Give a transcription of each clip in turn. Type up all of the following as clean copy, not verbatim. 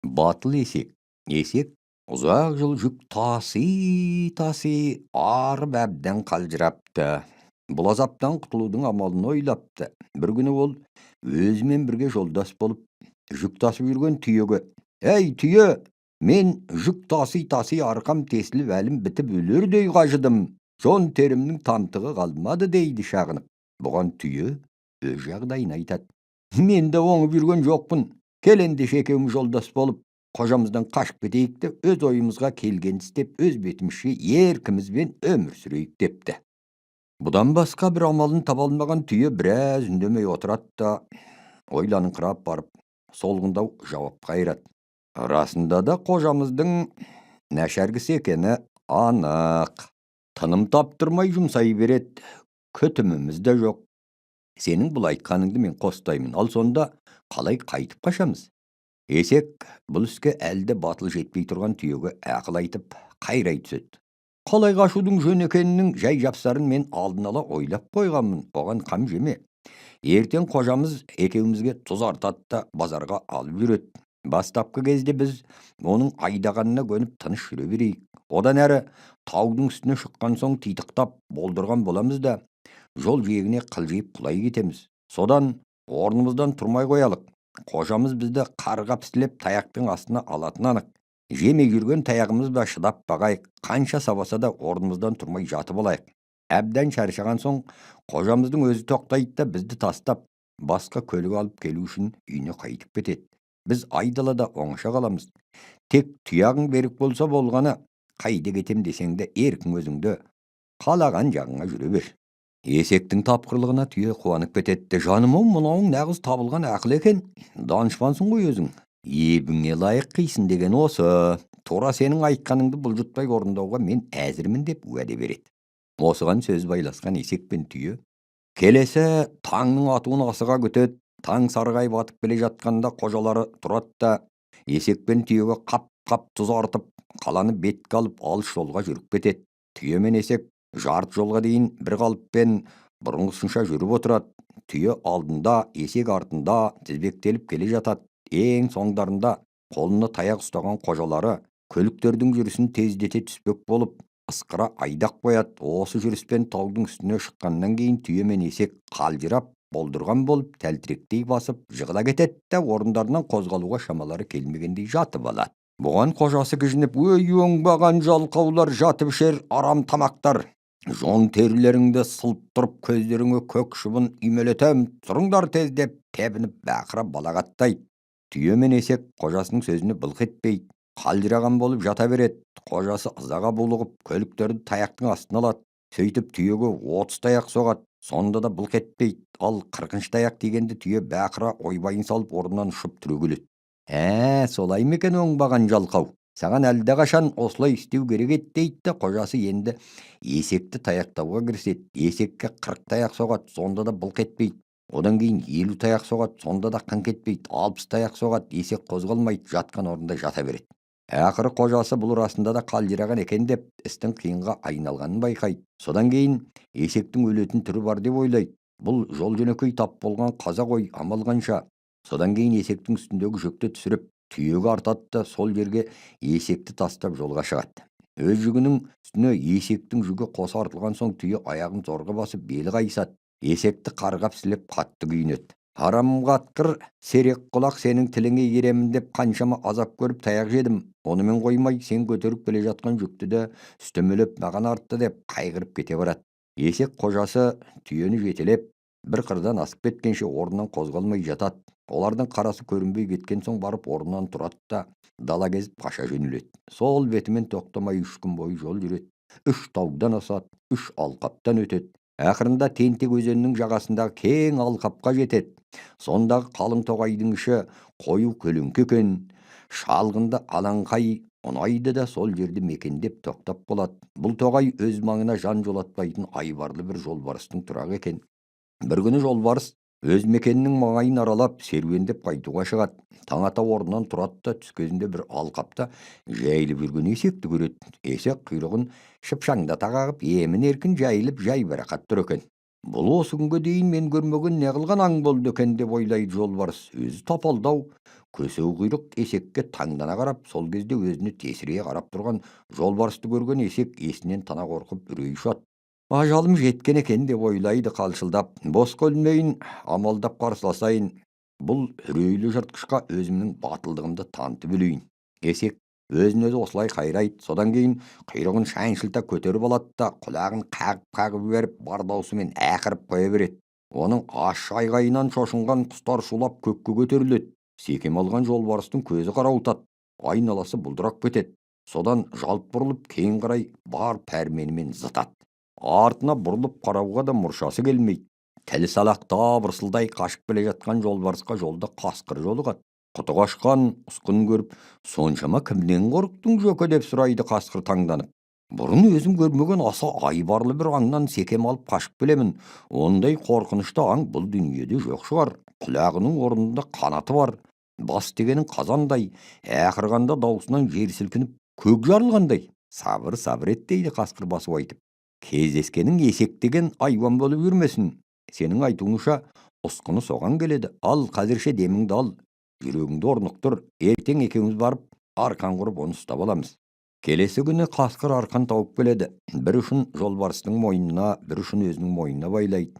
Батыл есек. Есек ұзақ жыл жүк таси арып әбден қалжырапты. Бұл азаптан құтылудың амалын ойлапты. Bir күні ол өзімен бірге жолдас болып жүк тасып жүрген түйеге: «Әй, түйе, мен жүк таси арқам тесіліп әлім бітіп өлердей қажыдым. Жон терімнің тамтығы қалмады» дейді шағынып. Бұған түйе өз жағдайын айтады: «Мен де оңып жүрген жоқпын. Кел ендеше екеуміз жолдас болып қожамыздан қашып кетейік те өз ойымызға келген істеп өз бетімізше еркімізбен өмір сүрейік» депті. Бұдан басқа бір амалын таба алмаған түйе біраз үндемей отырады да ойланыңқырап барып солғындау жауап қайырады: «Расында да қожамыздың нәшәргісі екені анық. Тыным таптырмай жұмсай береді. Күтіміміз де жоқ. Сенің бұл айтқаныңды мен қостаймын. Ал сонда қалай қайтып қашамыз?» Есек бұл іске әлде батыл жетпей тұрған түйеге ақыл айтып қайрай түседі: «Қалай қашудың жөн екенінің жай жапсарын мен алдын ала ойлап қойғанмын. Оған қам жеме. Ертең қожамыз екеумізге тұз артады да базарға алып жүреді. Бастапқы кезде біз оның айдағанына көніп тыныш жүре берейік. Одан әрі таудың үстіне шыққан соң титықтап болдырған боламыз да жол жиегіне қылжиып құлай кетеміз. Содан орнымыздан тұрмай қоялық. Қожамыз бізді қарғап сілеп таяқтың астына алатын анық. Жемей жүрген таяғымыз ба шыдап бағайық. Қанша сабаса да орнымыздан тұрмай жатып алайық. Әбден шаршаған соң қожамыздың өзі тоқтайды да бізді тастап басқа көлік алып келу үшін үйіне қайтып кетеді. Біз айдалада оңаша қаламыз. Тек тұяғың берік болса болғаны, қайда кетем десең де еркің өзіңді қалаған жағыңа жүре бер». Есектің тапқырлығына түйе қуанып кетеді: «Жаным-ау, мынауың нағыз табылған ақыл екен. Данышпансың ғой өзің. Ебіңе лайық қисын деген осы. Тура сенің айтқаныңды бұлжытпай орындауға мен әзірмін» деп уәде береді. Осыған сөз байласқан есек пен түйе келесі таңның атуын асыға күтеді. Таң сарғай батып келе жатқанда қожалары тұрады да есек пен түйеге қап тұз артып қаланы бетке алып алыс жолға жүріп кетеді. Түйе мен есек жарты жолға дейін бір қалыппен бұрынғысынша жүріп отырады. Түйе алдында, есек артында тізбектеліп келе жатады. Ең соңдарында қолына таяқ ұстаған қожалары көліктердің жүрісін тездете түспек болып ысқыра айдақ қояды. Осы жүріспен таудың үстіне шыққаннан кейін түйе мен есек қалжырап болдырған болып тәлтіректей басып жығыла кетеді де орындарынан қозғалуға шамалары келмегендей жатып алады. Бұған қожасы кіжініп: «Өй, оңбаған жалқаулар, жатып ішер арам тамақтар. Жон терілеріңді сылып тұрып көздеріңе көк шыбын үймелетем. Тұрыңдар тез» деп тебініп бақырып балағаттайды. Түйе мен есек қожасының сөзіне былқ етпейді. Қалжыраған болып жата береді. Қожасы ызаға булығып көліктерді таяқтың астына алады. Сөйтіп түйеге 30 таяқ соғады. Сонда да былқ етпейді. Ал 40 таяқ тигенде түйе бақыра ойбайын салып орнынан ұшып түрегеледі. Солай ма екен оңбаған жалқау? Саған әлдеқашан осылай істеу керек еді» дейді де қожасы енді есекті таяқтауға кіріседі. Есекке 40 таяқ соғады, сонда да былқ етпейді. Одан кейін 50 таяқ соғады, сонда да қыңқ етпейді. 60 таяқ соғады, есек қозғалмайды, жатқан орнында жата береді. Ақыры қожасы бұл расында да қалжыраған екен деп істің қиынға айналғанын байқайды. Содан кейін есектің өлетін түрі бар деп ойлайды. Бұл жол жөнекей тап болған қаза ғой, амал қанша. Содан кейін есектің үстіндегі жүкті түсіріп түйеге артады да сол жерге есекті тастап жолға шығады. Өз жүгінің үстіне есектің жүгі қоса артылған соң түйе аяғын зорға басып белі қайысады. Есекті қарғап сілеп қатты күйінеді: «Харам қатқыр, серек құлақ, сенің тіліңе еремін деп қаншама азап көріп таяқ жедім. Онымен қоймай сен көтеріп келе жатқан жүкті де үстемелеп маған артты» деп қайғырып кете барады. Есек қожасы түйені жетелеп бір қырдан асып кеткенше орнынан қозғалмай жатады. Олардың қарасы көрінбей кеткен соң барып орнынан тұрады да дала кезіп қаша жөнеледі. Сол бетімен тоқтамай 3 күн бойы жол жүреді. 3 таудан асады, 3 алқаптан өтеді. Ақырында Тентек өзенінің жағасындағы кең алқапқа жетеді. Сондағы қалың тоғайдың іші қою көлеңке екен. Шалғында алаңқай ұнайды да сол жерді мекендеп тоқтап болады. Бұл тоғай өз маңына жан жолатпайтын айбарлы бір жолбарыстың тұрағы екен. Bir күні жолбарыс өз мекенінің маңайын аралап серуендеп қайтуға шығады. Таң ата орнынан тұрады да түс кезінде бір алқапта жайылып жүрген есекті көреді. Есек құйрығын шыпшаңдата қағып емін еркін жайылып жайбарақат тұр екен. Бұл осы күнге дейін мен көрмеген не қылған аң болды екен деп ойлайды жолбарыс. Өзі тапалдау Көсеу құйрық есекке таңдана қарап, сол кезде өзіне тесірейе қарап тұрған жолбарысты көрген есек есінен тана қорқып үрей ұшады. Ажалым жеткен екен деп ойлайды қалшылдап. Бос өлмейін, амалдап қарсыласайын. Бұл үрейлі жыртқышқа өзімнің батылдығымды танытып өлейін. Есек өзін өзі осылай қайрайды. Содан кейін құйрығын шайыншылта көтеріп алады да құлағын қағып жіберіп бар даусымен ақырып қоя береді. Оның ащы айғайынан шошынған құстар шулап көкке көтеріледі. Секем алған жолбарыстың көзі қарауытады. Айналасы бұлдырап кетеді. Содан жалт бұрылып кейін қарай бар пәрменімен зытады. Артына бұрылып қарауға да мұршасы келмейді. Тілі салақтап ырсылдай қашып келе жатқан жолбарысқа жолда қасқыр жолығады. Құты қашқан ұсқын көріп, соншама кімнен қорықтың жөке деп сұрайды қасқыр таңданып. Бұрын өзім көрмеген аса айбарлы бір аңнан секем алып қашып келемін. Ондай қорқынышты аң бұл дүниеде жоқ шығар. Құлағының орнында қанаты бар. Бас дегенің қазандай, ақырғанда даусынан жер сілкініп, көк жарылғандай. Сабыр сабыр ет дейді қасқыр басып айтып. Кездескенің есек деген айуан болып жүрмесін. Сенің айтуыңша ұсқыны соған келеді. Ал қазірше деміңді ал, жүрегіңді орнықтыр. Ертең екеуміз барып арқан құрып оны ұстап аламыз. Келесі күні қасқыр арқан тауып келеді. Бір ұшын жолбарыстың мойнына, бір ұшын өзінің мойнына байлайды.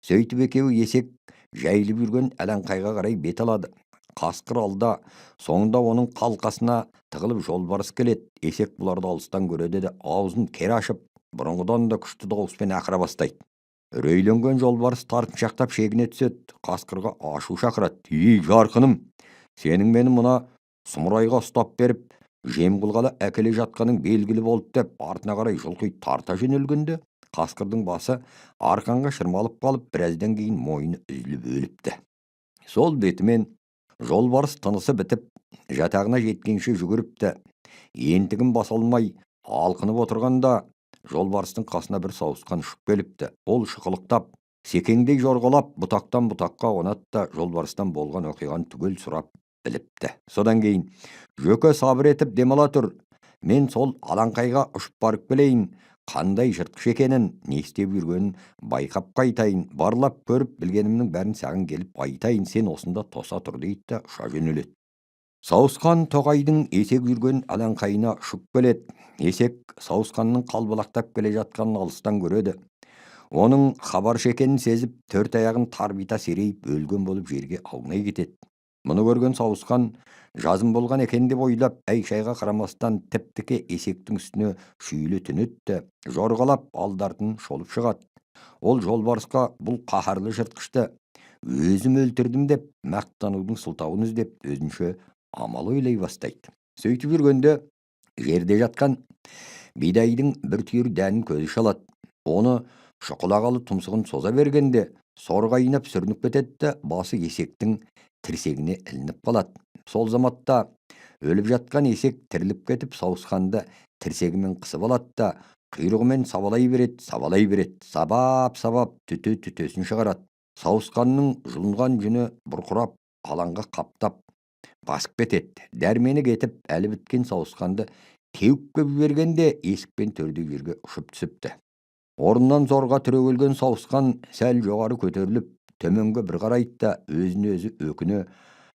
Сөйтіп екеуі есек жайылып жүрген әлаңқайға қарай бет алады. Қасқыр алда, соңында оның қалқасына тығылып жолбарыс келеді. Есек бұларды алыстан көреді де аузын кері ашып, бұрынғыдан да күшті дауыспен ақыра бастайды. Үрейленген жолбарыс тартыншақтап шегіне түседі. Қасқырға ашу шақырады. Ей, жарқыным, сенің мені мына сұмырайға ұстап беріп, жем қылғалы әкеле жатқаның белгілі болды деп артына қарай жұлқи тарта жөнелгенде, қасқырдың басы арқанға шырмалып қалып, біраздан кейін мойны үзіліп өліпті. Сол бетімен жолбарыс тынысы бітіп, жатағына жеткенше жүгіріпті. Ентігін баса алмай алқынып отырғанда, жолбарыстың қасына бір сауысқан ұшып келіпті. Ол шықылықтап, секеңдей жорғалап, бұтақтан бұтаққа қонады да жолбарыстан болған оқиғаны түгел сұрап біліпті. Содан кейін, жөке сабыр етіп демала тұр. Мен сол алаңқайға ұшып барып келейін. Қандай жыртқыш екенін, не істеп жүргенін байқап қайтайын. Барлап көріп білгенімнің бәрін саған келіп айтайын. Сен осында тоса тұр дейді да ұша жөнеледі. Сауысқан тоғайдың есек жүрген алаңқайына ұшып келеді. Есек сауысқанның қалбалақтап келе жатқанын алыстан көреді. Оның хабаршы екенін сезіп, төрт аяғын тарбита серейіп өлген болып жерге аунай кетеді. Мұны көрген сауысқан жазым болған екен деп ойлап, әй-шайға қарамастан тіп-тіке есектің үстіне шүйлі түнетті, жорғалап алдартын шолып шығады. Ол жолбарысқа бұл қаһарлы жыртқышты өзім өлтірдім деп мақтанудың сылтауын іздеп өзінше амал ойлай бастайды. Сөйтіп жүргенде жерде жатқан бидайдың бір түйір дәнін көзі шалады. Оны шұқылағалы тұмсығын соза бергенде сорға айнап сүрініп кетеді, басы есектің тірсегіне ілініп қалады. Сол заматта өліп жатқан есек тіріліп кетіп сауысқанды тірсегімен қысып алады да құйрығымен сабалай береді, сабап түтесін шығарады. Сауысқанның жұлынған жүні бұрқырап, алаңға қаптап басып кетеді. Дәрмені кетіп, әлі біткен сауысқанды теуіп кеп жібергенде есікпен төрде жерге ұшып түсіпті. Орнынан зорға түрегелген сауысқан сәл жоғары көтеріліп, төменге бір қарайды да өзіне өзі өкіне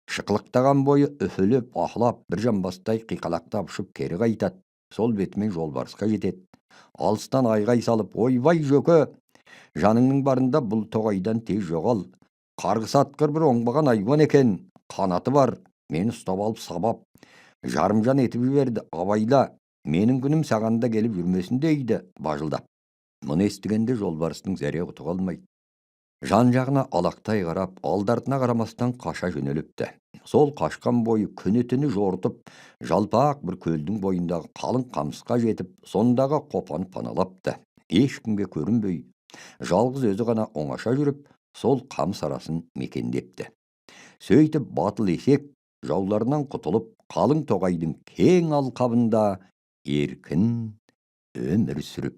шықылықтаған бойы үфіліп, ахлап, бір жамбастай қиқалақтап ұшып кері қайтады. Сол бетімен жолбарысқа жетеді. Алыстан айғай салып, ойбай жөке, жаныңның барында бұл тоғайдан тез жоғал. Қарғыс атқыр бір оңбаған айуан екен, қанаты бар, мені ұстап алып сабап, жарымжан етіп жіберді. Абайла, менің күнім сағанда келіп жүрмесін дейді бажылдап. Мұны естігенде жолбарыстың зәре құты қалмайды. Жан жағына алақтай қарап, алдартына қарамастан қаша жөнеліпті. Сол қашқан бойы күні-түні жортып, жалпақ бір көлдің бойындағы қалың қамысқа жетіп, сондағы қопаны паналапты. Ешкімге көрінбей, жалғыз өзі ғана оңаша жүріп, сол қамыс арасын мекендепті. Сөйтіп батыл есек жауларынан құтылып, қалың тоғайдың кең алқабында еркін өмір сүріп